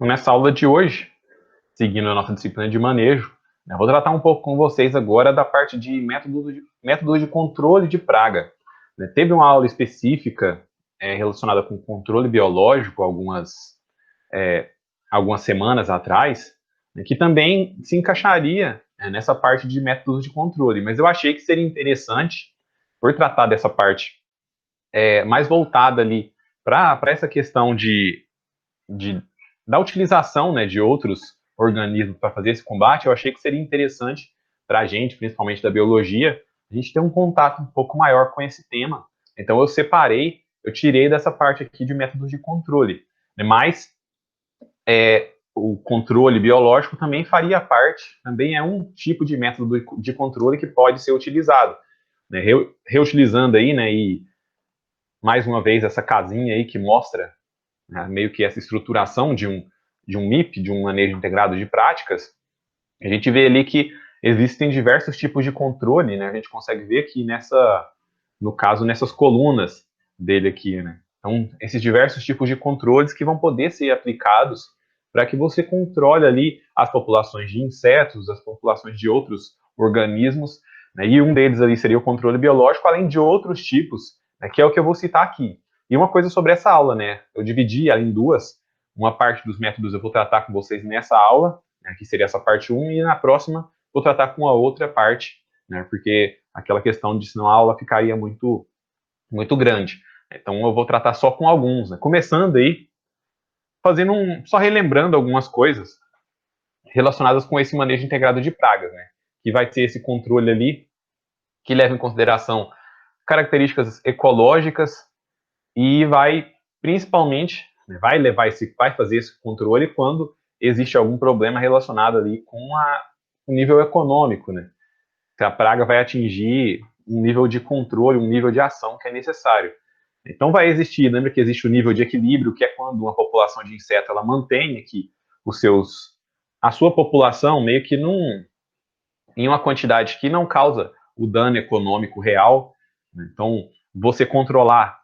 Nessa aula de hoje, seguindo a nossa disciplina de manejo, eu vou tratar um pouco com vocês agora da parte de métodos de controle de praga. Teve uma aula específica relacionada com controle biológico algumas semanas atrás, que também se encaixaria nessa parte de métodos de controle, mas eu achei que seria interessante, por tratar dessa parte mais voltada ali para essa questão da utilização, né, de outros organismos para fazer esse combate, eu achei que seria interessante para a gente, principalmente da biologia, a gente ter um contato um pouco maior com esse tema. Então eu tirei dessa parte aqui de métodos de controle, né, mas o controle biológico também faria parte, também é um tipo de método de controle que pode ser utilizado, né, reutilizando aí, né, e mais uma vez essa casinha aí que mostra meio que essa estruturação de um MIP, de um manejo integrado de práticas, a gente vê ali que existem diversos tipos de controle, né? A gente consegue ver aqui no caso, nessas colunas dele aqui, né? Então, esses diversos tipos de controles que vão poder ser aplicados para que você controle ali as populações de insetos, as populações de outros organismos, né? E um deles ali seria o controle biológico, além de outros tipos, né? Que é o que eu vou citar aqui. E uma coisa sobre essa aula, né? Eu dividi ela em duas. Uma parte dos métodos eu vou tratar com vocês nessa aula, né, que seria essa parte 1, e na próxima vou tratar com a outra parte, né? Porque aquela questão de senão a aula ficaria muito, muito grande. Então eu vou tratar só com alguns, né? Começando aí, só relembrando algumas coisas relacionadas com esse manejo integrado de pragas, né? Que vai ter esse controle ali que leva em consideração características ecológicas e vai principalmente vai fazer esse controle quando existe algum problema relacionado ali com o nível econômico, né? Que a praga vai atingir um nível de controle, um nível de ação que é necessário. Então vai existir, lembra que existe o nível de equilíbrio, que é quando uma população de inseto ela mantém aqui a sua população meio que em uma quantidade que não causa o dano econômico real. Né? Então, você controlar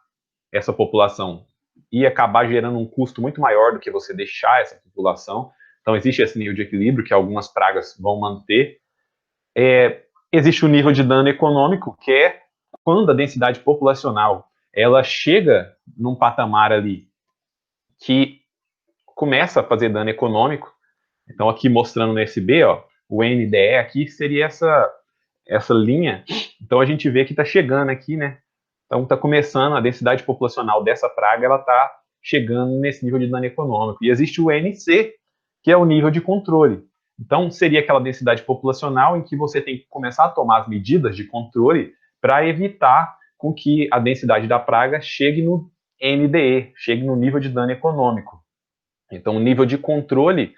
essa população e acabar gerando um custo muito maior do que você deixar essa população. Então, existe esse nível de equilíbrio que algumas pragas vão manter. Existe o nível de dano econômico, que é quando a densidade populacional ela chega num patamar ali que começa a fazer dano econômico. Então, aqui mostrando no SB, ó, o NDE aqui seria essa linha. Então, a gente vê que está chegando aqui, né? Então, está começando, a densidade populacional dessa praga, ela está chegando nesse nível de dano econômico. E existe o NC, que é o nível de controle. Então, seria aquela densidade populacional em que você tem que começar a tomar as medidas de controle para evitar com que a densidade da praga chegue no NDE, chegue no nível de dano econômico. Então, o nível de controle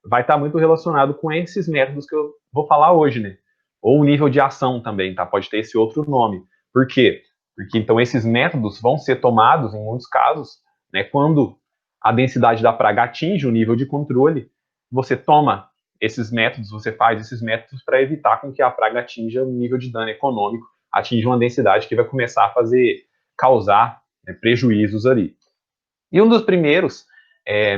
vai estar muito relacionado com esses métodos que eu vou falar hoje, né? Ou o nível de ação também, tá? Pode ter esse outro nome. Por quê? Porque então esses métodos vão ser tomados, em muitos casos, né, quando a densidade da praga atinge o nível de controle, você toma esses métodos, você faz esses métodos para evitar com que a praga atinja um nível de dano econômico, atinja uma densidade que vai começar a causar prejuízos ali. E um dos primeiros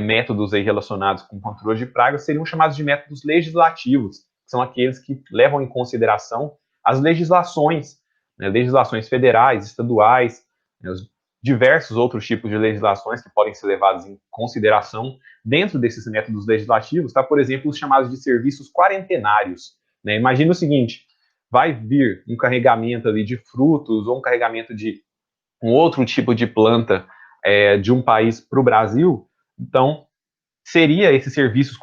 métodos aí relacionados com controle de pragas seriam chamados de métodos legislativos, que são aqueles que levam em consideração as legislações, né, legislações federais, estaduais, né, os diversos outros tipos de legislações que podem ser levados em consideração dentro desses métodos legislativos, tá? Por exemplo, os chamados de serviços quarentenários. Né? Imagina o seguinte, vai vir um carregamento ali de frutos ou um carregamento de um outro tipo de planta de um país para o Brasil, então seria esses serviços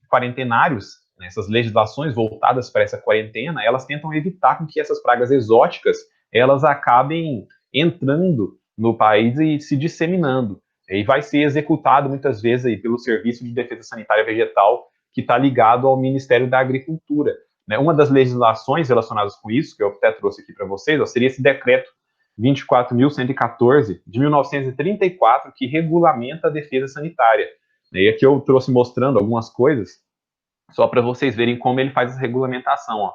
quarentenários, né, essas legislações voltadas para essa quarentena, elas tentam evitar com que essas pragas exóticas elas acabem entrando no país e se disseminando. E vai ser executado muitas vezes aí pelo Serviço de Defesa Sanitária Vegetal, que está ligado ao Ministério da Agricultura. Né? Uma das legislações relacionadas com isso, que eu até trouxe aqui para vocês, ó, seria esse decreto 24.114 de 1934, que regulamenta a defesa sanitária. E aqui eu trouxe mostrando algumas coisas, só para vocês verem como ele faz essa regulamentação. Ó.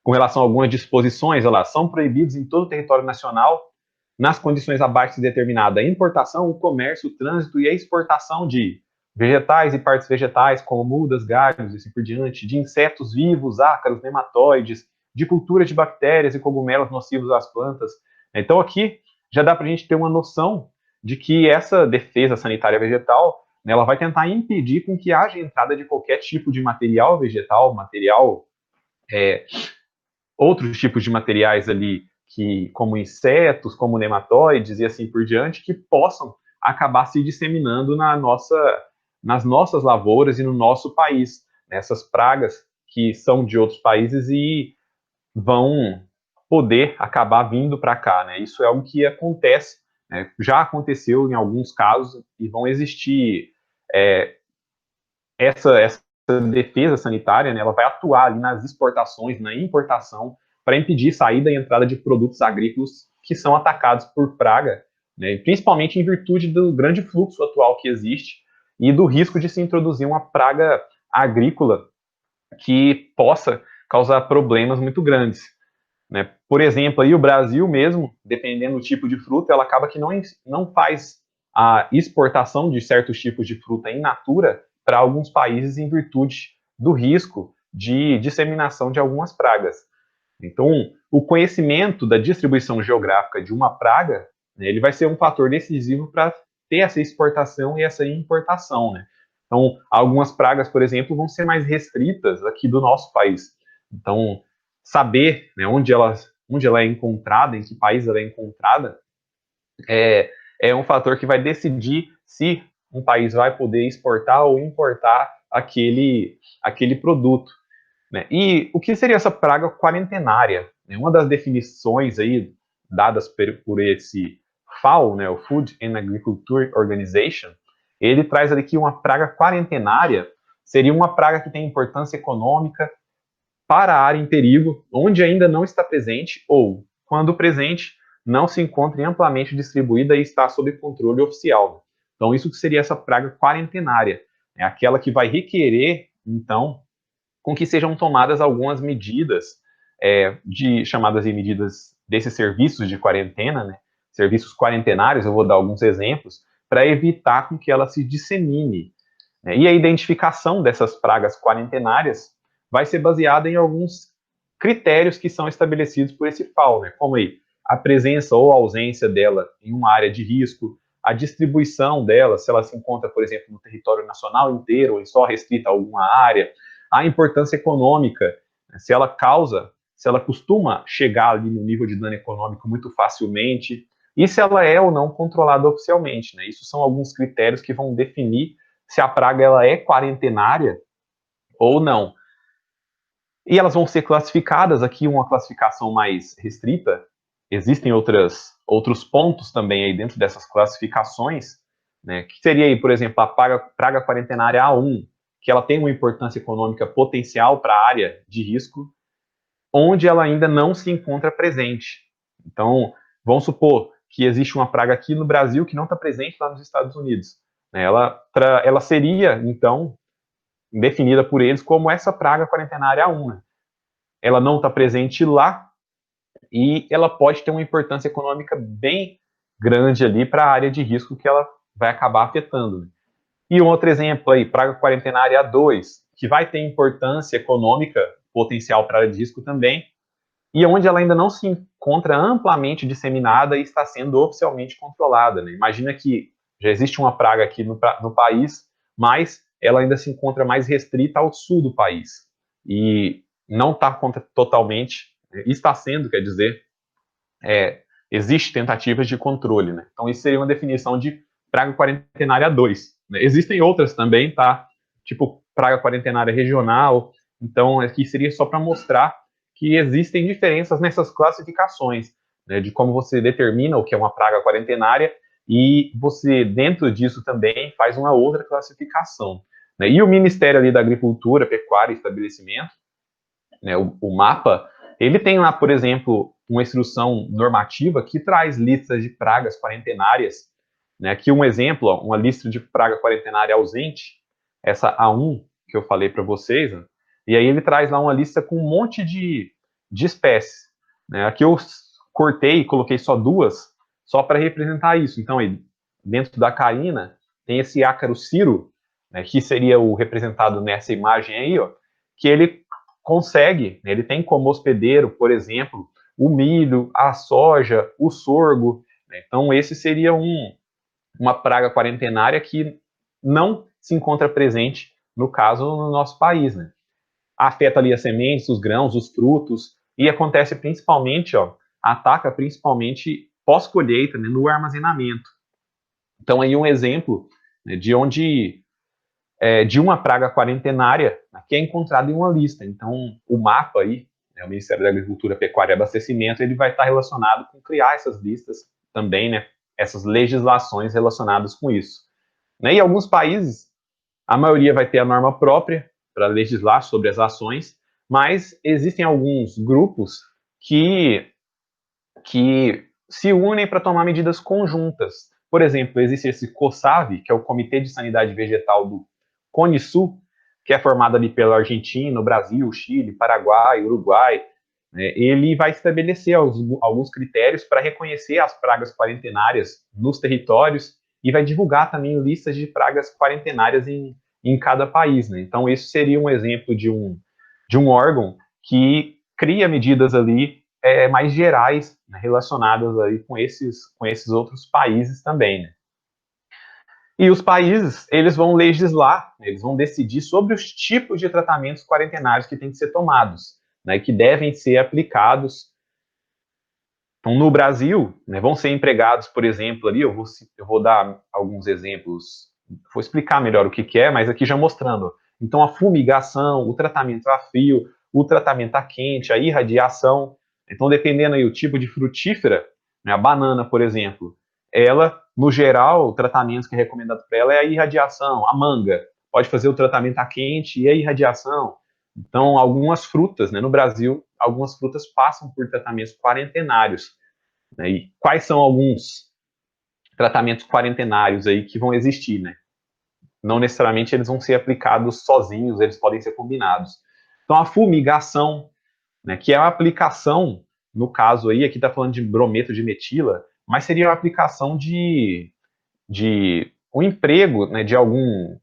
Com relação a algumas disposições, ó lá, são proibidos em todo o território nacional, nas condições abaixo determinada, a importação, o comércio, o trânsito e a exportação de vegetais e partes vegetais, como mudas, galhos e assim por diante, de insetos vivos, ácaros, nematóides, de cultura de bactérias e cogumelos nocivos às plantas. Então aqui já dá para a gente ter uma noção de que essa defesa sanitária vegetal, né, ela vai tentar impedir com que haja entrada de qualquer tipo de material vegetal, outros tipos de materiais ali, que, como insetos, como nematóides e assim por diante, que possam acabar se disseminando nas nossas lavouras e no nosso país. Essas pragas que são de outros países e vão poder acabar vindo para cá. Né? Isso é algo que acontece, né? Já aconteceu em alguns casos e vão existir essa defesa sanitária, né, ela vai atuar ali nas exportações, na importação, para impedir saída e entrada de produtos agrícolas que são atacados por praga, né, principalmente em virtude do grande fluxo atual que existe e do risco de se introduzir uma praga agrícola que possa causar problemas muito grandes. Né? Por exemplo, aí o Brasil mesmo, dependendo do tipo de fruta, ela acaba que não faz a exportação de certos tipos de fruta in natura para alguns países em virtude do risco de disseminação de algumas pragas. Então, o conhecimento da distribuição geográfica de uma praga, né, ele vai ser um fator decisivo para ter essa exportação e essa importação. Né? Então, algumas pragas, por exemplo, vão ser mais restritas aqui do nosso país. Então, saber, né, onde ela é encontrada, em que país ela é encontrada, é um fator que vai decidir se um país vai poder exportar ou importar aquele produto. Né? E o que seria essa praga quarentenária? Uma das definições aí dadas por esse FAO, né, o Food and Agriculture Organization, ele traz ali que uma praga quarentenária seria uma praga que tem importância econômica para a área em perigo, onde ainda não está presente ou, quando presente, não se encontre amplamente distribuída e está sob controle oficial. Então, isso que seria essa praga quarentenária, é aquela que vai requerer, então, com que sejam tomadas algumas medidas, chamadas de medidas desses serviços de quarentena, né, serviços quarentenários, eu vou dar alguns exemplos, para evitar com que ela se dissemine. Né, e a identificação dessas pragas quarentenárias vai ser baseada em alguns critérios que são estabelecidos por esse FAO, né, como aí, a presença ou ausência dela em uma área de risco, a distribuição dela, se ela se encontra, por exemplo, no território nacional inteiro ou só restrita a alguma área, a importância econômica, né, se ela costuma chegar ali no nível de dano econômico muito facilmente, e se ela é ou não controlada oficialmente. Né? Isso são alguns critérios que vão definir se a praga ela é quarentenária ou não. E elas vão ser classificadas aqui, uma classificação mais restrita. Existem outros pontos também aí dentro dessas classificações, né, que seria aí, por exemplo, a praga quarentenária A1, que ela tem uma importância econômica potencial para a área de risco, onde ela ainda não se encontra presente. Então, vamos supor que existe uma praga aqui no Brasil que não está presente lá nos Estados Unidos. Né? Ela seria, então, definida por eles como essa praga quarentenária A1. Né? Ela não está presente lá e ela pode ter uma importância econômica bem grande ali para a área de risco que ela vai acabar afetando. Né? E um outro exemplo aí, praga quarentenária A2, que vai ter importância econômica potencial para a área de risco também, e onde ela ainda não se encontra amplamente disseminada e está sendo oficialmente controlada. Né? Imagina que já existe uma praga aqui no país, mas ela ainda se encontra mais restrita ao sul do país. E não está totalmente, está sendo, quer dizer, existe tentativas de controle. Né? Então, isso seria uma definição de praga quarentenária 2. Né? Existem outras também, tá? Tipo praga quarentenária regional. Então, aqui seria só para mostrar que existem diferenças nessas classificações, né, de como você determina o que é uma praga quarentenária e você, dentro disso também, faz uma outra classificação. Né? E o Ministério ali da Agricultura, Pecuária e Estabelecimento, né, o MAPA, ele tem lá, por exemplo, uma instrução normativa que traz listas de pragas quarentenárias. Né? Aqui um exemplo, ó, uma lista de praga quarentenária ausente, essa A1 que eu falei para vocês, ó, e aí ele traz lá uma lista com um monte de espécies. Né? Aqui eu cortei e coloquei só duas, só para representar isso. Então, aí, dentro da caína, tem esse ácaro ciro, né, que seria o representado nessa imagem aí, ó, que ele consegue, né, ele tem como hospedeiro, por exemplo, o milho, a soja, o sorgo, né, então esse seria uma praga quarentenária que não se encontra presente, no caso, no nosso país, né. Afeta ali as sementes, os grãos, os frutos, e acontece principalmente, ó, ataca principalmente pós-colheita, né, no armazenamento. Então aí um exemplo, né, de uma praga quarentenária, né, que é encontrada em uma lista. Então o mapa aí, né, o Ministério da Agricultura, Pecuária e Abastecimento, ele vai estar relacionado com criar essas listas também, né, essas legislações relacionadas com isso. Né, e alguns países, a maioria vai ter a norma própria para legislar sobre as ações, mas existem alguns grupos que, que se unem para tomar medidas conjuntas. Por exemplo, existe esse COSAV, que é o Comitê de Sanidade Vegetal do CONISU, que é formado ali pela Argentina, Brasil, Chile, Paraguai, Uruguai. Ele vai estabelecer alguns critérios para reconhecer as pragas quarentenárias nos territórios e vai divulgar também listas de pragas quarentenárias em cada país. Né? Então, esse seria um exemplo de um órgão que cria medidas ali mais gerais, né, relacionadas aí com esses outros países também. Né? E os países, eles vão legislar, eles vão decidir sobre os tipos de tratamentos quarentenários que têm que ser tomados, né, que devem ser aplicados. Então, no Brasil, né, vão ser empregados, por exemplo, ali, eu vou dar alguns exemplos, vou explicar melhor o que é, mas aqui já mostrando. Então, a fumigação, o tratamento a frio, o tratamento a quente, a irradiação. Então, dependendo aí o tipo de frutífera, né, a banana, por exemplo, ela, no geral, o tratamento que é recomendado para ela é a irradiação. A manga pode fazer o tratamento a quente e a irradiação. Então, algumas frutas, né, no Brasil, algumas frutas passam por tratamentos quarentenários. Né, e quais são alguns tratamentos quarentenários aí que vão existir, né? Não necessariamente eles vão ser aplicados sozinhos, eles podem ser combinados. Então, a fumigação, né, que é a aplicação, no caso aí, aqui está falando de brometo de metila, mas seria a aplicação de um emprego, né, de algum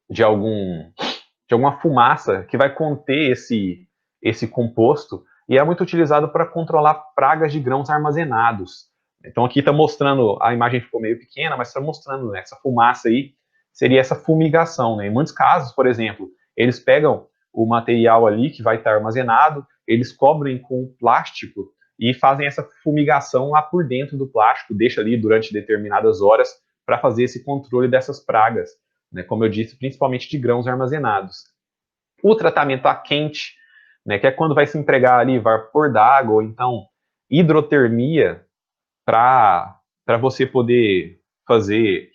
de alguma fumaça que vai conter esse composto e é muito utilizado para controlar pragas de grãos armazenados. Então aqui está mostrando, a imagem ficou meio pequena, mas está mostrando, né, essa fumaça aí seria essa fumigação. Né? Em muitos casos, por exemplo, eles pegam o material ali que vai estar armazenado, eles cobrem com plástico e fazem essa fumigação lá por dentro do plástico, deixa ali durante determinadas horas para fazer esse controle dessas pragas. Né, como eu disse, principalmente de grãos armazenados. O tratamento a quente, né, que é quando vai se empregar ali vapor d'água, ou então hidrotermia, para você poder fazer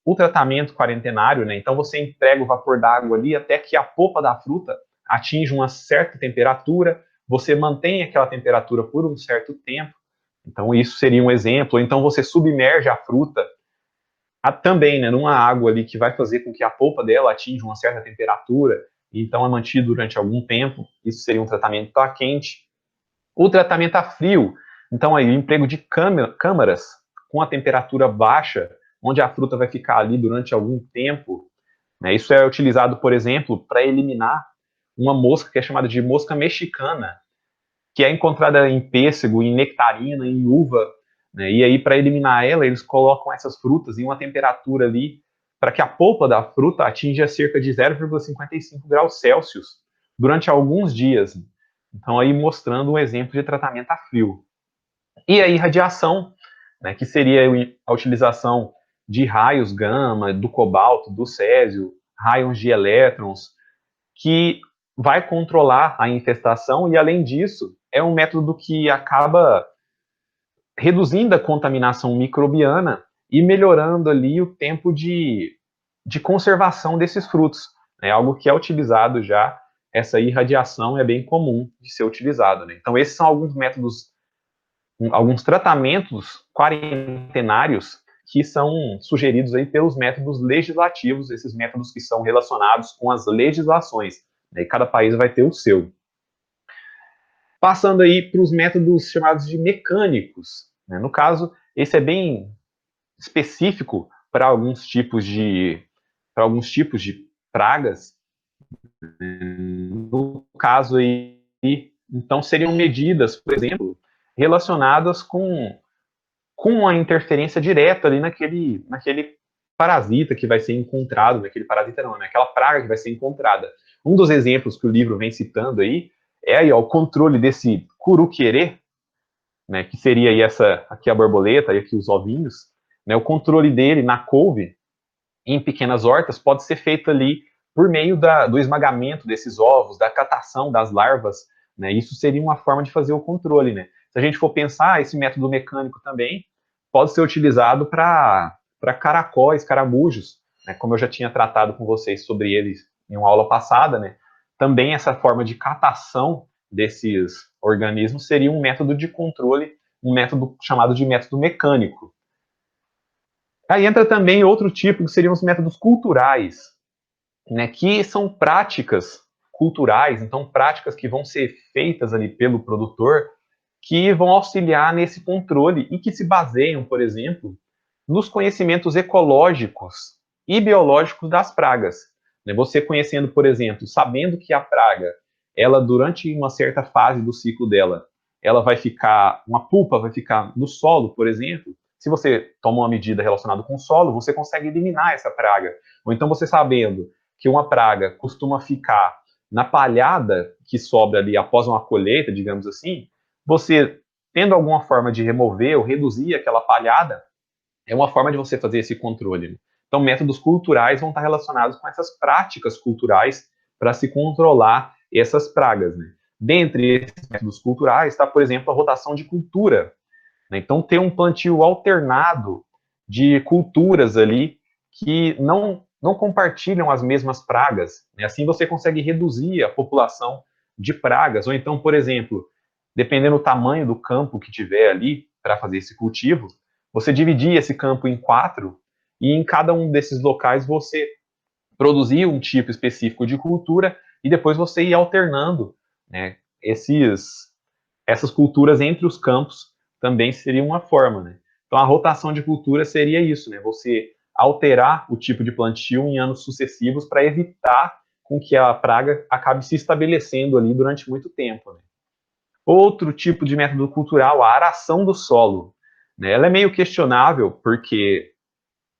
o tratamento quarentenário. Né, então você emprega o vapor d'água ali até que a polpa da fruta atinja uma certa temperatura, você mantém aquela temperatura por um certo tempo, então isso seria um exemplo. Ou então você submerge a fruta também, né, numa água ali que vai fazer com que a polpa dela atinja uma certa temperatura, então é mantido durante algum tempo, isso seria um tratamento a quente. O tratamento a frio, então aí o emprego de câmaras com a temperatura baixa, onde a fruta vai ficar ali durante algum tempo, né, isso é utilizado, por exemplo, para eliminar uma mosca que é chamada de mosca mexicana, que é encontrada em pêssego, em nectarina, em uva, né? E aí, para eliminar ela, eles colocam essas frutas em uma temperatura ali para que a polpa da fruta atinja cerca de 0,55 graus Celsius durante alguns dias. Então, aí mostrando um exemplo de tratamento a frio. E a irradiação, né, que seria a utilização de raios gama, do cobalto, do césio, raios de elétrons, que vai controlar a infestação e, além disso, é um método que acaba reduzindo a contaminação microbiana e melhorando ali o tempo de conservação desses frutos. É algo que é utilizado já, essa irradiação é bem comum de ser utilizado. Né? Então, esses são alguns métodos, alguns tratamentos quarentenários que são sugeridos aí pelos métodos legislativos, esses métodos que são relacionados com as legislações. Né? E cada país vai ter o seu. Passando aí para os métodos chamados de mecânicos. Né? No caso, esse é bem específico para alguns tipos de pragas. No caso aí, então seriam medidas, por exemplo, relacionadas com a interferência direta ali naquele parasita que vai ser encontrado, naquele parasita não, naquela praga que vai ser encontrada. Um dos exemplos que o livro vem citando aí é aí, ó, o controle desse curuquerê, né, que seria aí aqui a borboleta e aqui os ovinhos, né, o controle dele na couve, em pequenas hortas, pode ser feito ali por meio do esmagamento desses ovos, da catação das larvas, né, isso seria uma forma de fazer o controle, né. Se a gente for pensar, esse método mecânico também pode ser utilizado para caracóis, caramujos, né, como eu já tinha tratado com vocês sobre eles em uma aula passada, né, também essa forma de catação desses organismos seria um método de controle, um método chamado de método mecânico. Aí entra também outro tipo, que seriam os métodos culturais, né, que são práticas culturais, então práticas que vão ser feitas ali pelo produtor, que vão auxiliar nesse controle e que se baseiam, por exemplo, nos conhecimentos ecológicos e biológicos das pragas. Você conhecendo, por exemplo, sabendo que a praga, ela durante uma certa fase do ciclo dela, ela vai ficar, uma pulpa vai ficar no solo, por exemplo. Se você toma uma medida relacionada com o solo, você consegue eliminar essa praga. Ou então você sabendo que uma praga costuma ficar na palhada que sobra ali após uma colheita, digamos assim, você tendo alguma forma de remover ou reduzir aquela palhada, é uma forma de você fazer esse controle. Então, métodos culturais vão estar relacionados com essas práticas culturais para se controlar essas pragas. Né? Dentre esses métodos culturais está, por exemplo, a rotação de cultura. Né? Então, ter um plantio alternado de culturas ali que não compartilham as mesmas pragas. Né? Assim você consegue reduzir a população de pragas. Ou então, por exemplo, dependendo do tamanho do campo que tiver ali para fazer esse cultivo, você dividir esse campo em 4 e em cada um desses locais você produzir um tipo específico de cultura e depois você ir alternando, né, essas culturas entre os campos também seria uma forma, né? Então a rotação de cultura seria isso, né? Você alterar o tipo de plantio em anos sucessivos para evitar com que a praga acabe se estabelecendo ali durante muito tempo. Né? Outro tipo de método cultural, a aração do solo. Né? Ela é meio questionável, porque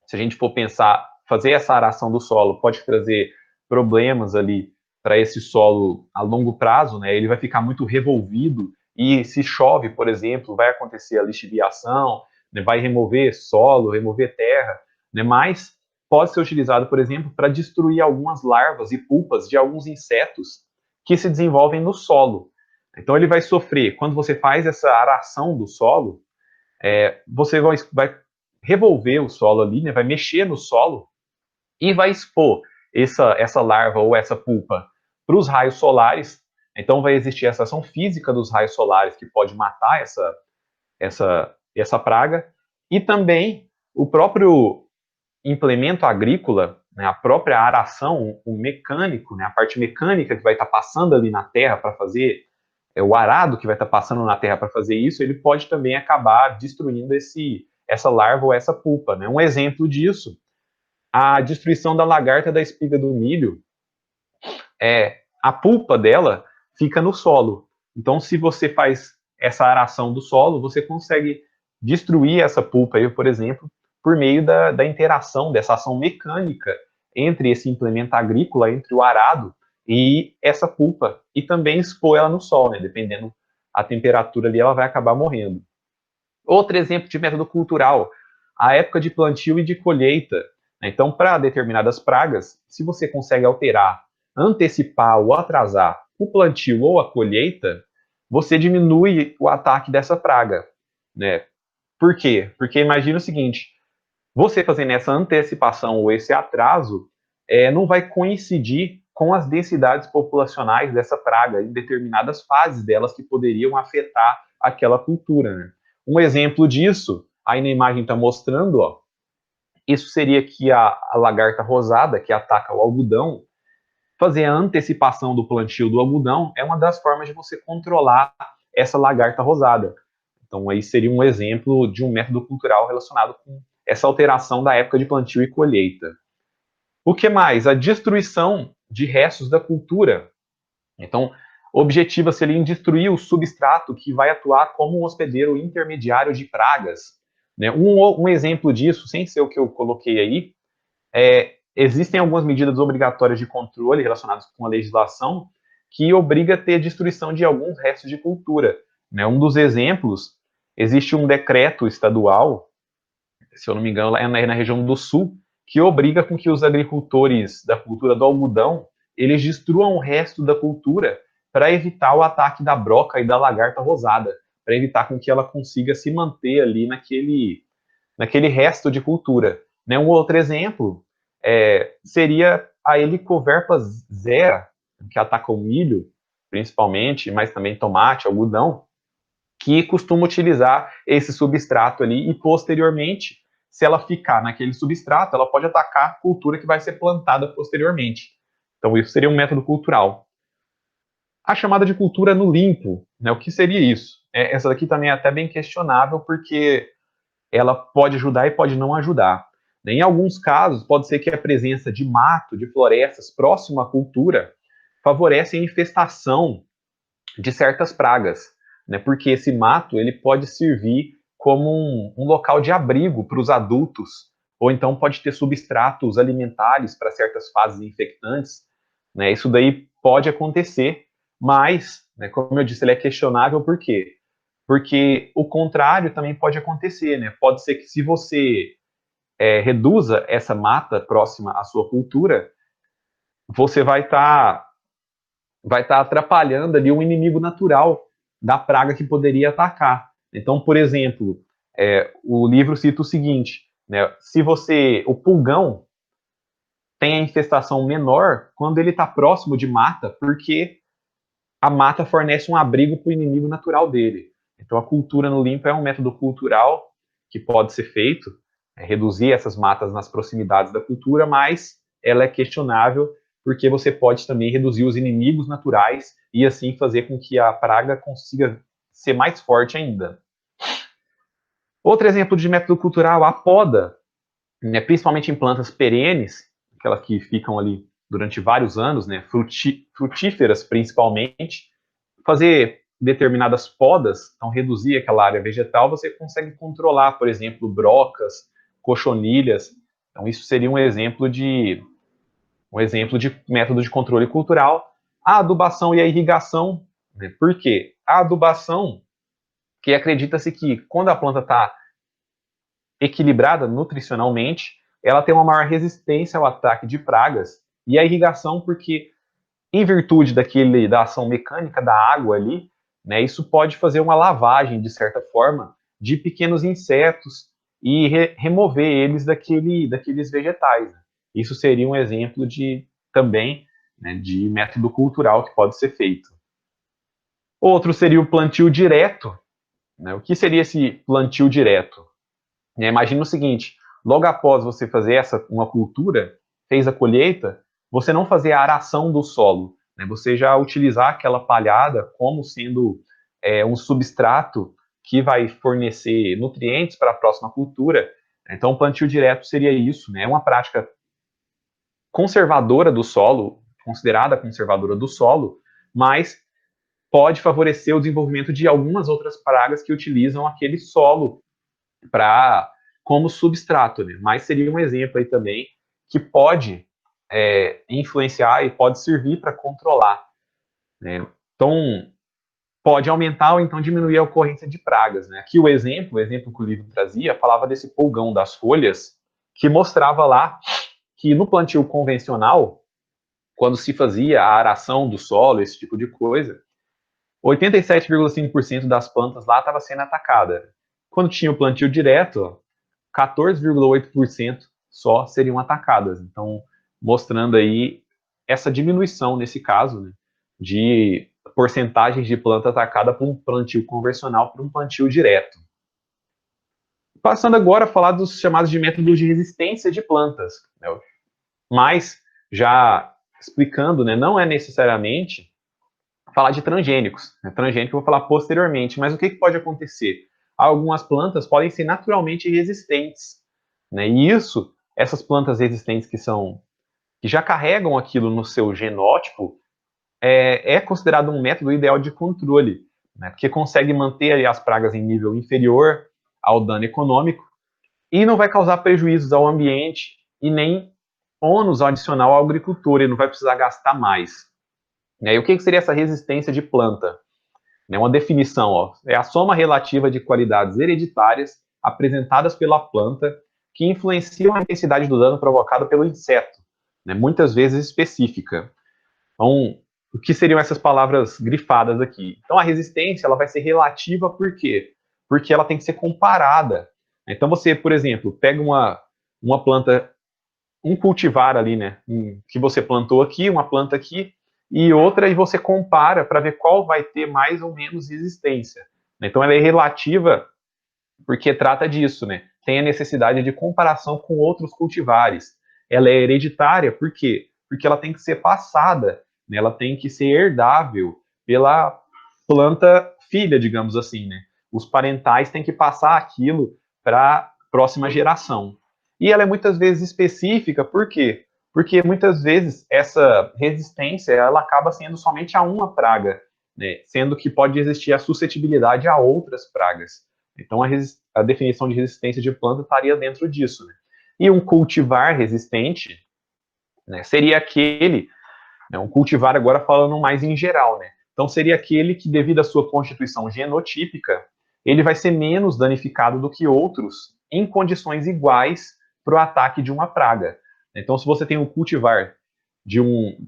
se a gente for pensar, fazer essa aração do solo pode trazer problemas ali para esse solo a longo prazo, né? Ele vai ficar muito revolvido e se chove, por exemplo, vai acontecer a lixiviação, né? Vai remover solo, remover terra, né? Mas pode ser utilizado, por exemplo, para destruir algumas larvas e pulpas de alguns insetos que se desenvolvem no solo. Então ele vai sofrer, quando você faz essa aração do solo, você vai revolver o solo ali, né, vai mexer no solo e vai expor essa larva ou essa pulpa para os raios solares. Então vai existir essa ação física dos raios solares que pode matar essa praga. E também o próprio implemento agrícola, né, a própria aração, o mecânico, né, a parte mecânica que vai estar passando ali na terra para fazer o arado que vai estar passando na terra para fazer isso, ele pode também acabar destruindo essa larva ou essa pulpa. Né? Um exemplo disso, a destruição da lagarta da espiga do milho, a pulpa dela fica no solo. Então, se você faz essa aração do solo, você consegue destruir essa pulpa, aí, por exemplo, por meio da interação, dessa ação mecânica entre esse implemento agrícola, entre o arado e essa pulpa, e também expor ela no sol, né? Dependendo a temperatura ali, ela vai acabar morrendo. Outro exemplo de método cultural, a época de plantio e de colheita. Né? Então, para determinadas pragas, se você consegue alterar, antecipar ou atrasar o plantio ou a colheita, você diminui o ataque dessa praga. Né? Por quê? Porque imagina o seguinte, você fazendo essa antecipação ou esse atraso, não vai coincidir com as densidades populacionais dessa praga em determinadas fases delas que poderiam afetar aquela cultura. Né? Um exemplo disso, aí na imagem está mostrando, ó, isso seria que a lagarta rosada, que ataca o algodão, fazer a antecipação do plantio do algodão é uma das formas de você controlar essa lagarta rosada. Então, aí seria um exemplo de um método cultural relacionado com essa alteração da época de plantio e colheita. O que mais? A destruição de restos da cultura. Então, objetiva-se ali em destruir o substrato que vai atuar como um hospedeiro intermediário de pragas. Né? Um exemplo disso, sem ser o que eu coloquei aí, existem algumas medidas obrigatórias de controle relacionadas com a legislação que obriga a ter destruição de alguns restos de cultura. Né? Um dos exemplos, existe um decreto estadual, se eu não me engano, é na região do Sul, que obriga com que os agricultores da cultura do algodão, eles destruam o resto da cultura para evitar o ataque da broca e da lagarta rosada, para evitar com que ela consiga se manter ali naquele resto de cultura. Né? Um outro exemplo seria a Helicoverpa zera, que ataca o milho, principalmente, mas também tomate, algodão, que costuma utilizar esse substrato ali e, posteriormente, se ela ficar naquele substrato, ela pode atacar a cultura que vai ser plantada posteriormente. Então, isso seria um método cultural. A chamada de cultura no limpo, né? O que seria isso? Essa daqui também é até bem questionável, porque ela pode ajudar e pode não ajudar. Em alguns casos, pode ser que a presença de mato, de florestas próximo à cultura, favorece a infestação de certas pragas, né? Porque esse mato ele pode servir como um local de abrigo para os adultos, ou então pode ter substratos alimentares para certas fases infectantes, né? Isso daí pode acontecer, mas, né, como eu disse, ele é questionável por quê? Porque o contrário também pode acontecer, né? Pode ser que se você reduza essa mata próxima à sua cultura, você vai estar atrapalhando ali um inimigo natural da praga que poderia atacar. Então, por exemplo, o livro cita o seguinte, né, se o pulgão tem a infestação menor quando ele está próximo de mata, porque a mata fornece um abrigo para o inimigo natural dele. Então, a cultura no limpo é um método cultural que pode ser feito, reduzir essas matas nas proximidades da cultura, mas ela é questionável porque você pode também reduzir os inimigos naturais e assim fazer com que a praga consiga ser mais forte ainda. Outro exemplo de método cultural, a poda, né, principalmente em plantas perenes, aquelas que ficam ali durante vários anos, né, frutíferas principalmente, fazer determinadas podas, então reduzir aquela área vegetal, você consegue controlar, por exemplo, brocas, cochonilhas. Então isso seria um exemplo de método de controle cultural. A adubação e a irrigação, né? Por quê? A adubação, que acredita-se que quando a planta está equilibrada nutricionalmente, ela tem uma maior resistência ao ataque de pragas. E a irrigação, porque em virtude da ação mecânica da água ali, né, isso pode fazer uma lavagem, de certa forma, de pequenos insetos e remover eles daqueles vegetais. Né? Isso seria um exemplo também, né, de método cultural que pode ser feito. Outro seria o plantio direto. Né? O que seria esse plantio direto? Imagina o seguinte, logo após você fazer uma cultura, fez a colheita, você não fazer a aração do solo, né? Você já utilizar aquela palhada como sendo um substrato que vai fornecer nutrientes para a próxima cultura. Então, o plantio direto seria isso, né? É uma prática conservadora do solo, considerada conservadora do solo, mas pode favorecer o desenvolvimento de algumas outras pragas que utilizam aquele solo como substrato, né? Mas seria um exemplo aí também que pode influenciar e pode servir para controlar, né? Então, pode aumentar ou então diminuir a ocorrência de pragas, né? Aqui o exemplo que o livro trazia, falava desse pulgão das folhas, que mostrava lá que no plantio convencional, quando se fazia a aração do solo, esse tipo de coisa, 87,5% das plantas lá estava sendo atacada. Quando tinha o plantio direto, 14,8% só seriam atacadas. Então, mostrando aí essa diminuição, nesse caso, né, de porcentagens de planta atacada por um plantio convencional para um plantio direto. Passando agora a falar dos chamados de métodos de resistência de plantas. Né, mas, já explicando, né, não é necessariamente falar de transgênicos. Né, transgênico eu vou falar posteriormente, mas o que pode acontecer? Algumas plantas podem ser naturalmente resistentes, né? E isso, essas plantas resistentes que já carregam aquilo no seu genótipo, é considerado um método ideal de controle, né? Porque consegue manter ali as pragas em nível inferior ao dano econômico e não vai causar prejuízos ao ambiente e nem ônus adicional ao agricultor, ele não vai precisar gastar mais. E o que seria essa resistência de planta? Uma definição, ó, é a soma relativa de qualidades hereditárias apresentadas pela planta que influenciam a intensidade do dano provocado pelo inseto, né, muitas vezes específica. Então, o que seriam essas palavras grifadas aqui? Então, a resistência ela vai ser relativa por quê? Porque ela tem que ser comparada. Então, você, por exemplo, pega uma planta, um cultivar ali, né, que você plantou aqui, uma planta aqui, e outra, e você compara para ver qual vai ter mais ou menos resistência. Então, ela é relativa porque trata disso, né? Tem a necessidade de comparação com outros cultivares. Ela é hereditária, por quê? Porque ela tem que ser passada, né? Ela tem que ser herdável pela planta filha, digamos assim, né? Os parentais têm que passar aquilo para a próxima geração. E ela é muitas vezes específica, por quê? Porque muitas vezes essa resistência ela acaba sendo somente a uma praga, né? Sendo que pode existir a suscetibilidade a outras pragas. Então, a definição de resistência de planta estaria dentro disso. Né? E um cultivar resistente, né, seria aquele, né, um cultivar agora falando mais em geral, né? Então, seria aquele que, devido à sua constituição genotípica, ele vai ser menos danificado do que outros em condições iguais para o ataque de uma praga. Então, se você tem um cultivar de um...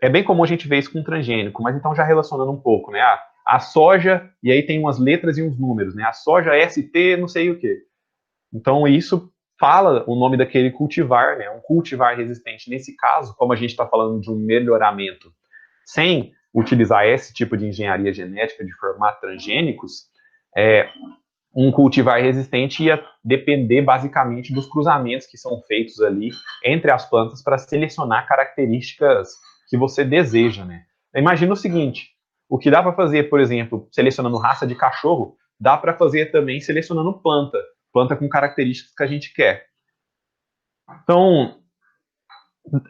É bem comum a gente ver isso com transgênico, mas então já relacionando um pouco, né? A soja, e aí tem umas letras e uns números, né? A soja ST não sei o quê. Então, isso fala o nome daquele cultivar, né? Um cultivar resistente. Nesse caso, como a gente está falando de um melhoramento sem utilizar esse tipo de engenharia genética de formar transgênicos, um cultivar resistente ia depender basicamente dos cruzamentos que são feitos ali entre as plantas para selecionar características que você deseja, né? Imagina o seguinte, o que dá para fazer, por exemplo, selecionando raça de cachorro, dá para fazer também selecionando planta com características que a gente quer. Então,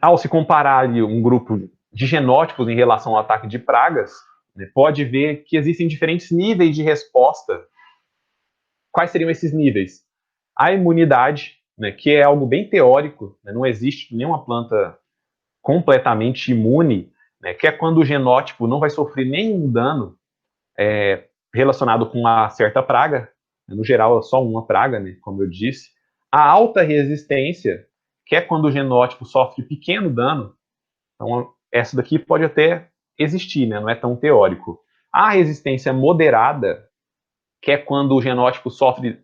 ao se comparar ali um grupo de genótipos em relação ao ataque de pragas, né, pode ver que existem diferentes níveis de resposta. Quais seriam esses níveis? A imunidade, né, que é algo bem teórico, né, não existe nenhuma planta completamente imune, né, que é quando o genótipo não vai sofrer nenhum dano relacionado com uma certa praga, né, no geral é só uma praga, né, como eu disse. A alta resistência, que é quando o genótipo sofre pequeno dano, então essa daqui pode até existir, né, não é tão teórico. A resistência moderada, que é quando o genótipo sofre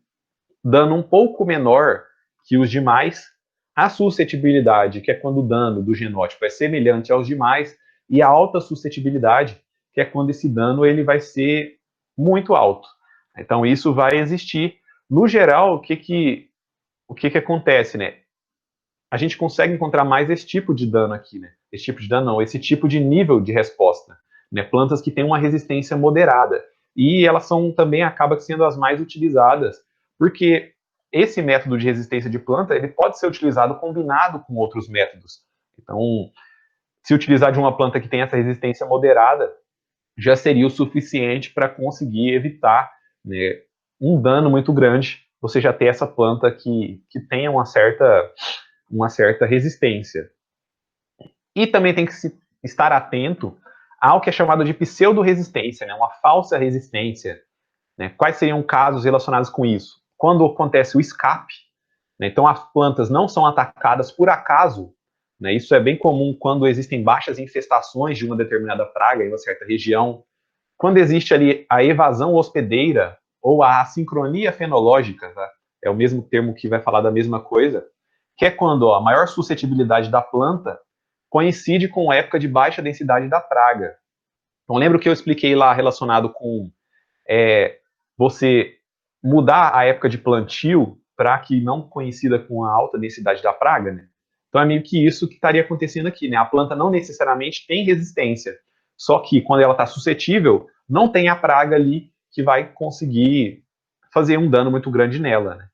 dano um pouco menor que os demais, a suscetibilidade, que é quando o dano do genótipo é semelhante aos demais, e a alta suscetibilidade, que é quando esse dano ele vai ser muito alto. Então isso vai existir. No geral, o que acontece, né? A gente consegue encontrar mais esse tipo de dano aqui, né? Esse tipo de dano não, esse tipo de nível de resposta, né? Plantas que têm uma resistência moderada. E elas são também acabam sendo as mais utilizadas, porque esse método de resistência de planta, ele pode ser utilizado combinado com outros métodos. Então, se utilizar de uma planta que tem essa resistência moderada, já seria o suficiente para conseguir evitar, né, um dano muito grande. Você já ter essa planta que tenha uma certa resistência. E também tem que estar atento ao que é chamado de pseudo-resistência, né, uma falsa resistência. Né? Quais seriam casos relacionados com isso? Quando acontece o escape, né, então as plantas não são atacadas por acaso, né, isso é bem comum quando existem baixas infestações de uma determinada praga em uma certa região, quando existe ali a evasão hospedeira ou a assincronia fenológica, tá? É o mesmo termo que vai falar da mesma coisa, que é quando ó, a maior suscetibilidade da planta coincide com a época de baixa densidade da praga. Então, lembra que eu expliquei lá relacionado com você mudar a época de plantio para que não coincida com a alta densidade da praga, né? Então, é meio que isso que estaria acontecendo aqui, né? A planta não necessariamente tem resistência, só que quando ela está suscetível, não tem a praga ali que vai conseguir fazer um dano muito grande nela, né?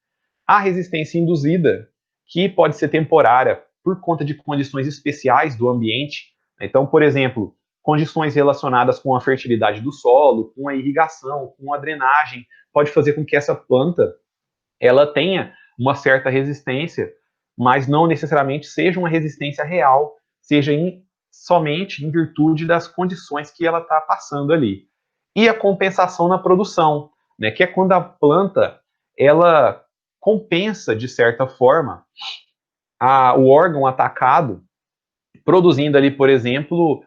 A resistência induzida, que pode ser temporária por conta de condições especiais do ambiente. Então, por exemplo, condições relacionadas com a fertilidade do solo, com a irrigação, com a drenagem, pode fazer com que essa planta ela tenha uma certa resistência, mas não necessariamente seja uma resistência real, seja somente em virtude das condições que ela está passando ali. E a compensação na produção, né, que é quando a planta ela compensa, de certa forma, o órgão atacado, produzindo ali, por exemplo,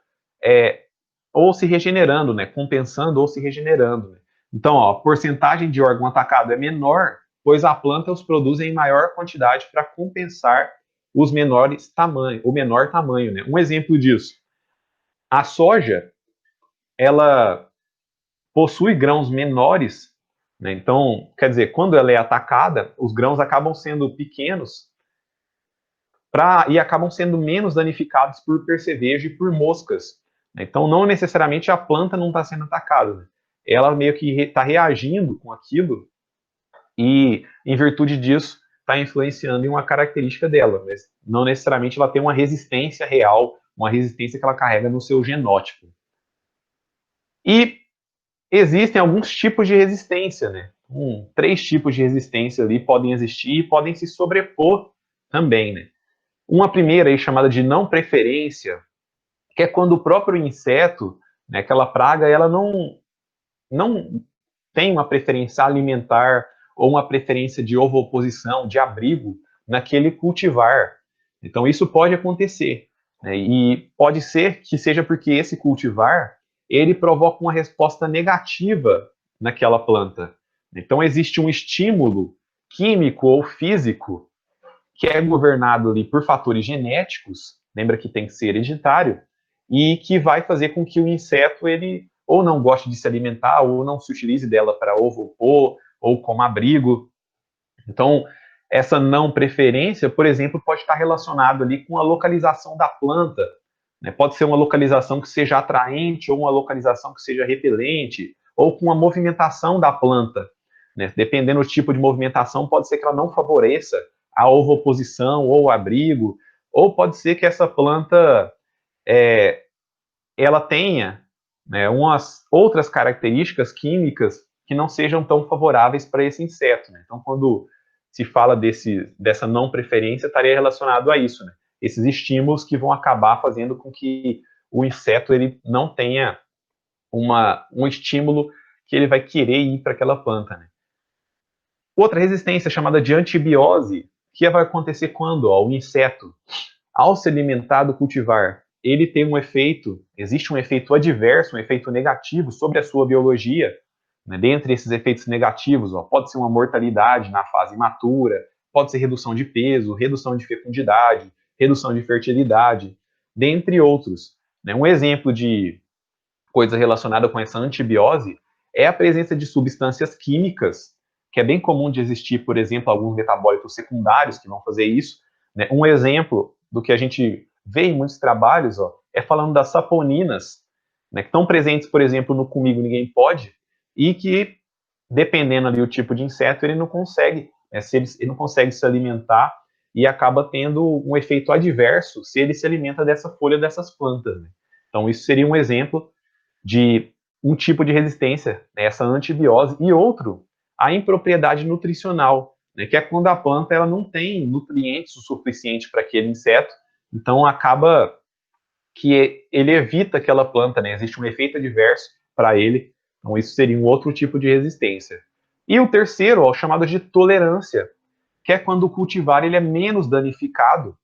ou se regenerando, né, compensando ou se regenerando. Né? Então, ó, a porcentagem de órgão atacado é menor, pois a planta os produz em maior quantidade para compensar os menores tamanhos, o menor tamanho. Né? Um exemplo disso, a soja, ela possui grãos menores, né? Então, quer dizer, quando ela é atacada, os grãos acabam sendo pequenos e acabam sendo menos danificados por percevejo e por moscas. Né? Então, não necessariamente a planta não está sendo atacada. Né? Ela meio que está reagindo com aquilo e, em virtude disso, está influenciando em uma característica dela. Mas não necessariamente ela tem uma resistência real, uma resistência que ela carrega no seu genótipo. E existem alguns tipos de resistência, né? 3 tipos de resistência ali podem existir e podem se sobrepor também, né? Uma primeira aí chamada de não preferência, que é quando o próprio inseto, né, aquela praga, ela não tem uma preferência alimentar ou uma preferência de ovoposição, de abrigo naquele cultivar. Então isso pode acontecer, né, e pode ser que seja porque esse cultivar ele provoca uma resposta negativa naquela planta. Então existe um estímulo químico ou físico que é governado ali por fatores genéticos, lembra que tem que ser hereditário, e que vai fazer com que o inseto ele ou não goste de se alimentar, ou não se utilize dela para ovopor, ou como abrigo. Então, essa não preferência, por exemplo, pode estar relacionado ali com a localização da planta. Né? Pode ser uma localização que seja atraente, ou uma localização que seja repelente, ou com a movimentação da planta. Né? Dependendo do tipo de movimentação, pode ser que ela não favoreça a ovoposição ou o abrigo, ou pode ser que essa planta ela tenha, né, umas outras características químicas que não sejam tão favoráveis para esse inseto. Né? Então, quando se fala dessa não preferência, estaria relacionado a isso, né? Esses estímulos que vão acabar fazendo com que o inseto ele não tenha um estímulo que ele vai querer ir para aquela planta. Né? Outra resistência chamada de antibiose, que vai acontecer quando o inseto, ao se alimentar do cultivar, ele tem um efeito, existe um efeito adverso, um efeito negativo sobre a sua biologia. Né? Dentre esses efeitos negativos, pode ser uma mortalidade na fase imatura, pode ser redução de peso, redução de fecundidade, redução de fertilidade, dentre outros. Né? Um exemplo de coisa relacionada com essa antibiose é a presença de substâncias químicas, que é bem comum de existir, por exemplo, alguns metabólitos secundários que vão fazer isso. Né? Um exemplo do que a gente vê em muitos trabalhos é falando das saponinas, né, que estão presentes, por exemplo, no Comigo Ninguém Pode, e que, dependendo ali do tipo de inseto, ele não consegue, ele não consegue se alimentar e acaba tendo um efeito adverso se ele se alimenta dessa folha dessas plantas. Né? Então, isso seria um exemplo de um tipo de resistência, né, essa antibiose, e outro, a impropriedade nutricional, né, que é quando a planta ela não tem nutrientes o suficiente para aquele inseto, então acaba que ele evita aquela planta, né, existe um efeito adverso para ele, então isso seria um outro tipo de resistência. E o terceiro, o chamado de tolerância, que é quando o cultivar ele é menos danificado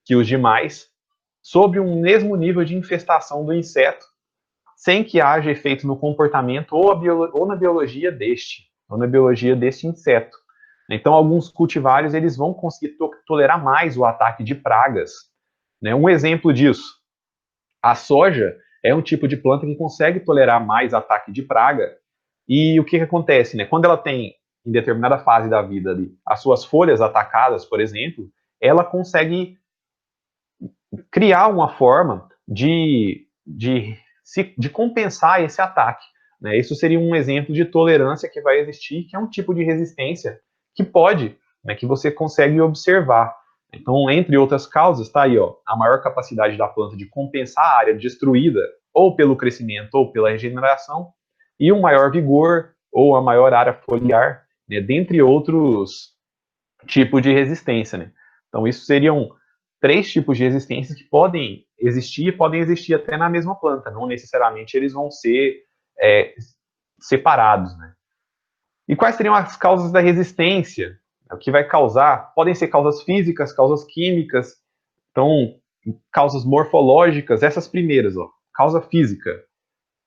que os demais, sob um mesmo nível de infestação do inseto, sem que haja efeito no comportamento ou na biologia deste inseto. Então, alguns cultivares eles vão conseguir tolerar mais o ataque de pragas. Né? Um exemplo disso, a soja é um tipo de planta que consegue tolerar mais ataque de praga. E o que acontece? Né? Quando ela tem, em determinada fase da vida, ali, as suas folhas atacadas, por exemplo, ela consegue criar uma forma de compensar esse ataque. Né? Isso seria um exemplo de tolerância que vai existir, que é um tipo de resistência que pode né, que você consegue observar. Então, entre outras causas, está aí, ó, a maior capacidade da planta de compensar a área destruída, ou pelo crescimento ou pela regeneração, e um maior vigor, ou a maior área foliar, né, dentre outros tipos de resistência. Né? Então, isso seriam 3 tipos de resistências que podem existir até na mesma planta, não necessariamente eles vão ser separados. Né? E quais seriam as causas da resistência? O que vai causar? Podem ser causas físicas, causas químicas, então, causas morfológicas, essas primeiras, ó, causa física.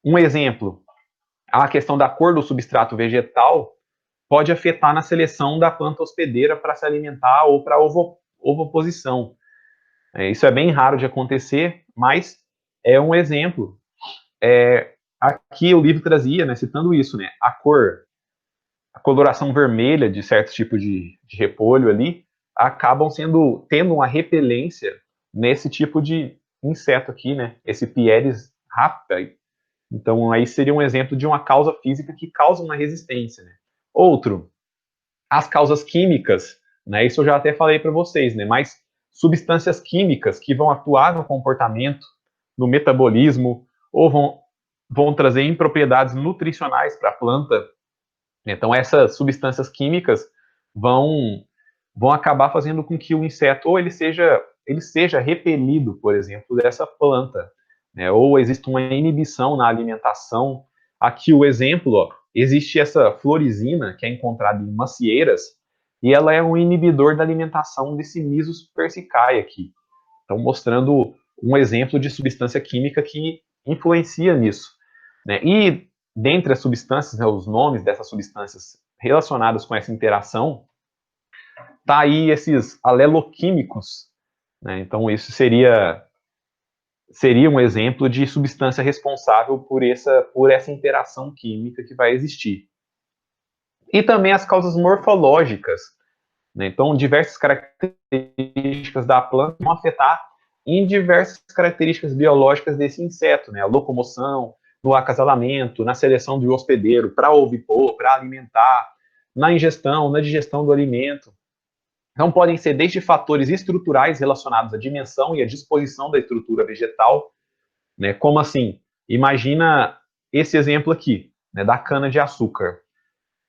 Um exemplo, a questão da cor do substrato vegetal pode afetar na seleção da planta hospedeira para se alimentar ou para ovoposição. Isso é bem raro de acontecer, mas é um exemplo. Aqui o livro trazia, né, citando isso, né, a coloração vermelha de certos tipos de repolho ali, acabam tendo uma repelência nesse tipo de inseto aqui, né, esse Pieris rape. Então aí seria um exemplo de uma causa física que causa uma resistência. Né. Outro, as causas químicas, né, isso eu já até falei para vocês, né, mas substâncias químicas que vão atuar no comportamento, no metabolismo, ou vão trazer impropriedades nutricionais para a planta. Então, essas substâncias químicas vão acabar fazendo com que o inseto, ou ele seja repelido, por exemplo, dessa planta, né? Ou existe uma inibição na alimentação. Aqui o exemplo, ó, existe essa florizina, que é encontrada em macieiras, e ela é um inibidor da alimentação desse Myzus persicai aqui. Então, mostrando um exemplo de substância química que influencia nisso. Né? E dentre as substâncias, né, os nomes dessas substâncias relacionadas com essa interação, tá aí esses aleloquímicos. Né? Então, isso seria um exemplo de substância responsável por essa interação química que vai existir. E também as causas morfológicas. Né? Então, diversas características da planta vão afetar em diversas características biológicas desse inseto, né? A locomoção, no acasalamento, na seleção do hospedeiro para ovipor, para alimentar, na ingestão, na digestão do alimento. Então, podem ser desde fatores estruturais relacionados à dimensão e à disposição da estrutura vegetal, né? Como assim? Imagina esse exemplo aqui, né, da cana-de-açúcar.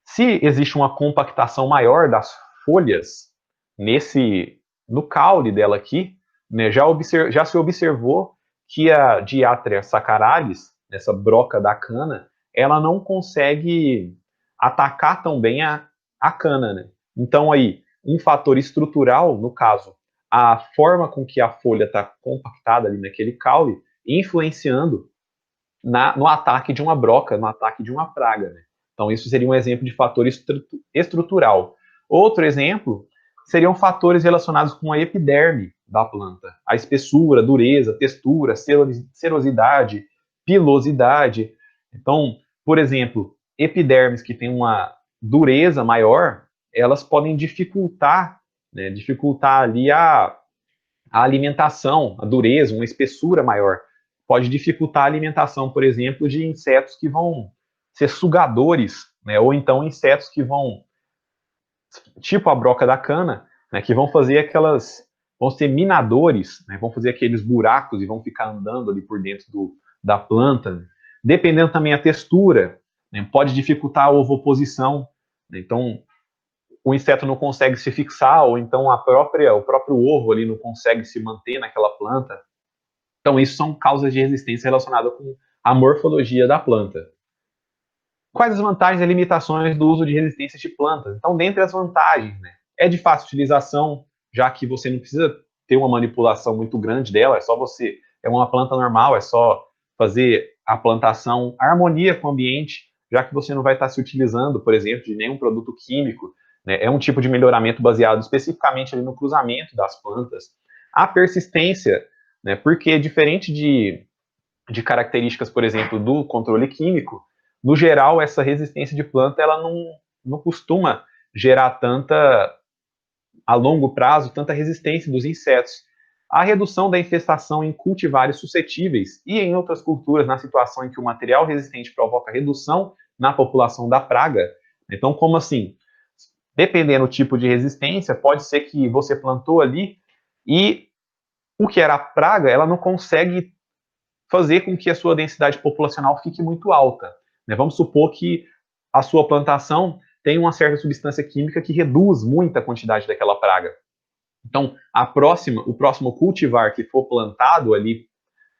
Se existe uma compactação maior das folhas no caule dela aqui, né, já se observou que a Diatria saccharalis, essa broca da cana, ela não consegue atacar tão bem a cana. Né? Então aí, um fator estrutural, no caso, a forma com que a folha está compactada ali naquele caule, influenciando no ataque de uma broca, no ataque de uma praga. Né? Então, isso seria um exemplo de fator estrutural. Outro exemplo seriam fatores relacionados com a epiderme da planta, a espessura, dureza, textura, serosidade, pilosidade. Então, por exemplo, epidermes que têm uma dureza maior, elas podem dificultar ali a alimentação, a dureza, uma espessura maior. Pode dificultar a alimentação, por exemplo, de insetos que vão ser sugadores, né? Ou então insetos que vão, tipo a broca da cana, né? Que vão fazer vão ser minadores, né? Vão fazer aqueles buracos e vão ficar andando ali por dentro da planta. Dependendo também a textura, né? Pode dificultar a ovoposição. Né? Então, o inseto não consegue se fixar, ou então o próprio ovo ali não consegue se manter naquela planta. Então, isso são causas de resistência relacionadas com a morfologia da planta. Quais as vantagens e limitações do uso de resistências de plantas? Então, dentre as vantagens, né, é de fácil utilização, já que você não precisa ter uma manipulação muito grande dela, é uma planta normal, é só fazer a plantação, a harmonia com o ambiente, já que você não vai estar se utilizando, por exemplo, de nenhum produto químico, né, é um tipo de melhoramento baseado especificamente ali no cruzamento das plantas. A persistência, né, porque diferente de características, por exemplo, do controle químico, no geral, essa resistência de planta ela não costuma gerar a longo prazo, tanta resistência dos insetos. A redução da infestação em cultivares suscetíveis e em outras culturas, na situação em que o material resistente provoca redução na população da praga. Então, como assim? dependendo do tipo de resistência, pode ser que você plantou ali e o que era a praga, ela não consegue fazer com que a sua densidade populacional fique muito alta, né? Vamos supor que a sua plantação tem uma certa substância química que reduz muito a quantidade daquela praga. Então, o próximo cultivar que for plantado ali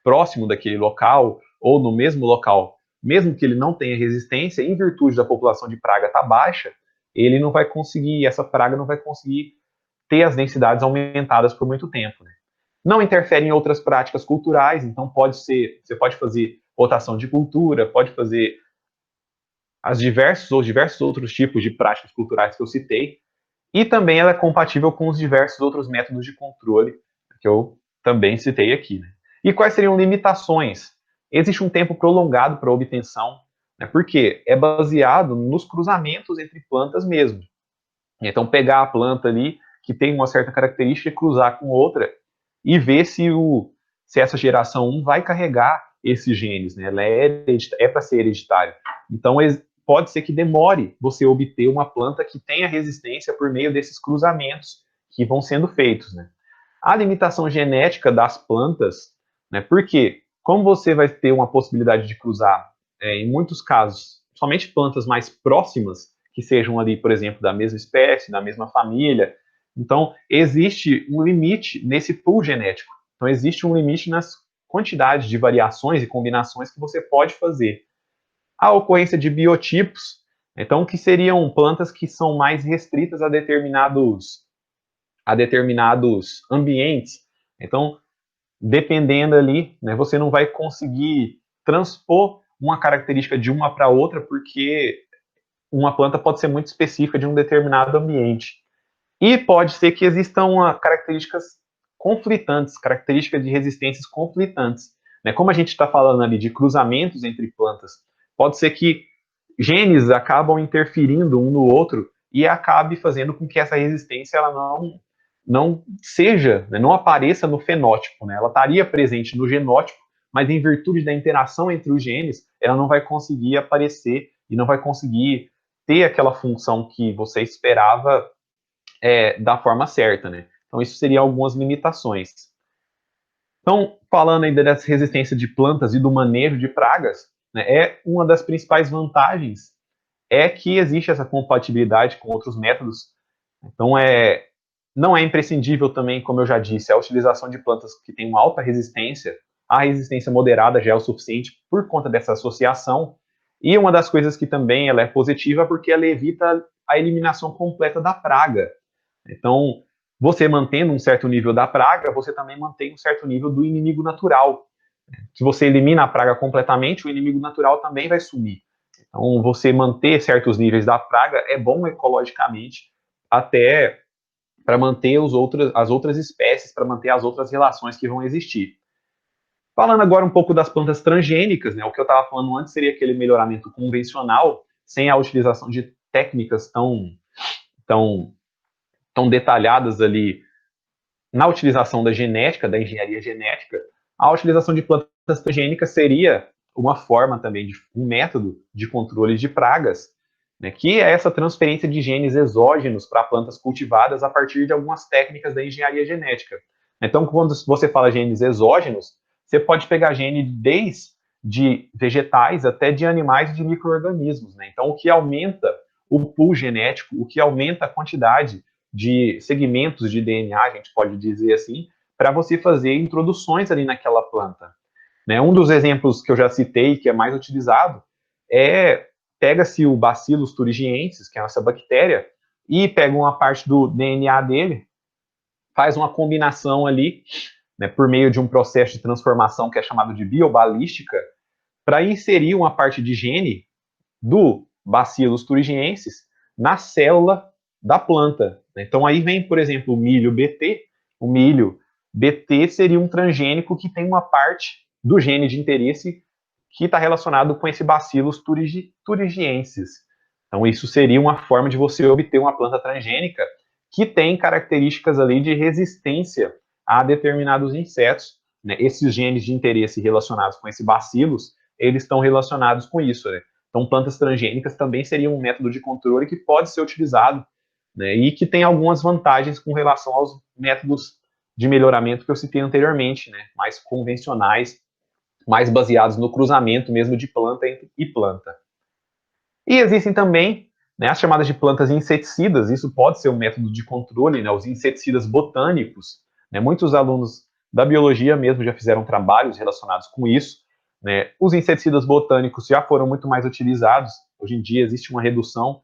próximo daquele local ou no mesmo local, mesmo que ele não tenha resistência, em virtude da população de praga estar baixa, ele não vai conseguir, essa praga não vai conseguir ter as densidades aumentadas por muito tempo, né? Não interfere em outras práticas culturais, então você pode fazer rotação de cultura, pode fazer os diversos outros tipos de práticas culturais que eu citei, e também ela é compatível com os diversos outros métodos de controle que eu também citei aqui, né? E quais seriam limitações? Existe um tempo prolongado para a obtenção, né? Porque é baseado nos cruzamentos entre plantas mesmo. Então, pegar a planta ali, que tem uma certa característica, e cruzar com outra, e ver se essa geração 1 vai carregar esses genes, né? Ela é para ser hereditária. Então, pode ser que demore você obter uma planta que tenha resistência por meio desses cruzamentos que vão sendo feitos, né? A limitação genética das plantas, né? Porque como você vai ter uma possibilidade de cruzar, em muitos casos, somente plantas mais próximas, que sejam ali, por exemplo, da mesma espécie, da mesma família, então existe um limite nesse pool genético. Então existe um limite nas quantidades de variações e combinações que você pode fazer. A ocorrência de biotipos, então, que seriam plantas que são mais restritas a determinados ambientes. Então, dependendo ali, né, você não vai conseguir transpor uma característica de uma para outra, porque uma planta pode ser muito específica de um determinado ambiente. E pode ser que existam características conflitantes, características de resistências conflitantes. Né? Como a gente está falando ali de cruzamentos entre plantas, pode ser que genes acabam interferindo um no outro e acabe fazendo com que essa resistência ela não seja, né, não apareça no fenótipo, né? Ela estaria presente no genótipo, mas em virtude da interação entre os genes, ela não vai conseguir aparecer e não vai conseguir ter aquela função que você esperava da forma certa, né? Então isso seria algumas limitações. Então, falando ainda dessa resistência de plantas e do manejo de pragas, né, uma das principais vantagens é que existe essa compatibilidade com outros métodos. Então, não é imprescindível também, como eu já disse, a utilização de plantas que têm uma alta resistência. A resistência moderada já é o suficiente por conta dessa associação. E uma das coisas que também ela é positiva é porque ela evita a eliminação completa da praga. Então, você mantendo um certo nível da praga, você também mantém um certo nível do inimigo natural. Se você elimina a praga completamente, o inimigo natural também vai sumir. Então, você manter certos níveis da praga é bom ecologicamente, até para manter as outras espécies, para manter as outras relações que vão existir. Falando agora um pouco das plantas transgênicas, né, o que eu estava falando antes seria aquele melhoramento convencional, sem a utilização de técnicas tão, tão detalhadas ali na utilização da genética, da engenharia genética. A utilização de plantas transgênicas seria uma forma também, um método de controle de pragas, né, que é essa transferência de genes exógenos para plantas cultivadas a partir de algumas técnicas da engenharia genética. Então, quando você fala genes exógenos, você pode pegar gene desde de vegetais até de animais e de micro-organismos, né? Então, o que aumenta o pool genético, o que aumenta a quantidade de segmentos de DNA, a gente pode dizer assim, para você fazer introduções ali naquela planta. Né? Um dos exemplos que eu já citei, que é mais utilizado, pega-se o Bacillus thuringiensis, que é essa bactéria, e pega uma parte do DNA dele, faz uma combinação ali, né, por meio de um processo de transformação que é chamado de biobalística, para inserir uma parte de gene do Bacillus thuringiensis na célula da planta. Então aí vem, por exemplo, o milho BT. O milho BT seria um transgênico que tem uma parte do gene de interesse que está relacionado com esse Bacillus thuringiensis. Então isso seria uma forma de você obter uma planta transgênica que tem características ali de resistência a determinados insetos. Né? Esses genes de interesse relacionados com esse Bacillus, eles estão relacionados com isso, né? Então, plantas transgênicas também seriam um método de controle que pode ser utilizado né, e que tem algumas vantagens com relação aos métodos de melhoramento que eu citei anteriormente, né, mais convencionais, mais baseados no cruzamento mesmo de planta e planta. E existem também, né, as chamadas de plantas inseticidas, isso pode ser um método de controle, né, os inseticidas botânicos, né, muitos alunos da biologia mesmo já fizeram trabalhos relacionados com isso, né, os inseticidas botânicos já foram muito mais utilizados, hoje em dia existe uma redução,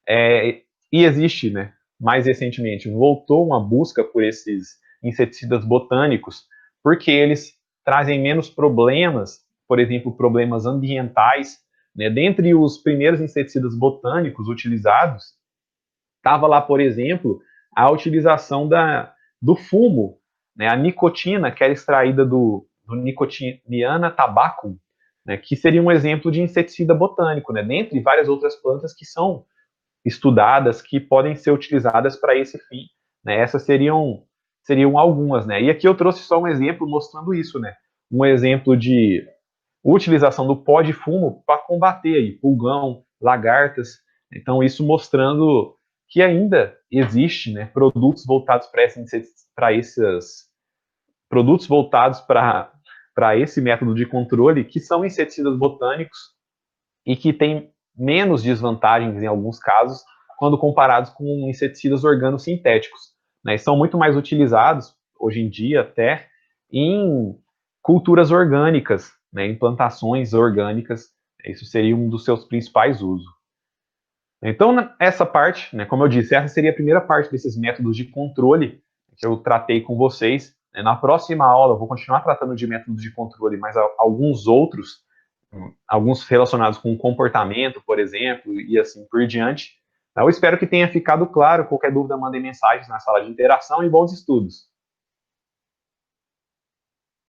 e existe, né, mais recentemente, voltou uma busca por esses inseticidas botânicos, porque eles trazem menos problemas, por exemplo, problemas ambientais, né? Dentre os primeiros inseticidas botânicos utilizados, estava lá, por exemplo, a utilização do fumo, né? A nicotina, que era extraída do Nicotiana tabacum, né? Que seria um exemplo de inseticida botânico, né? Dentre várias outras plantas que são estudadas, que podem ser utilizadas para esse fim, né? Essas seriam algumas, né? E aqui eu trouxe só um exemplo mostrando isso, né? Um exemplo de utilização do pó de fumo para combater aí, pulgão, lagartas. Então, isso mostrando que ainda existe, né, produtos voltados para esses produtos voltados para esse método de controle, que são inseticidas botânicos e que têm menos desvantagens em alguns casos quando comparados com inseticidas organosintéticos, né? E são muito mais utilizados hoje em dia até em culturas orgânicas, né, em plantações orgânicas. Isso seria um dos seus principais usos. Então, essa parte, né, como eu disse, essa seria a primeira parte desses métodos de controle que eu tratei com vocês. Na próxima aula, eu vou continuar tratando de métodos de controle, mas alguns outros, alguns relacionados com comportamento, por exemplo, e assim por diante. Eu espero que tenha ficado claro. Qualquer dúvida, mandem mensagens na sala de interação e bons estudos.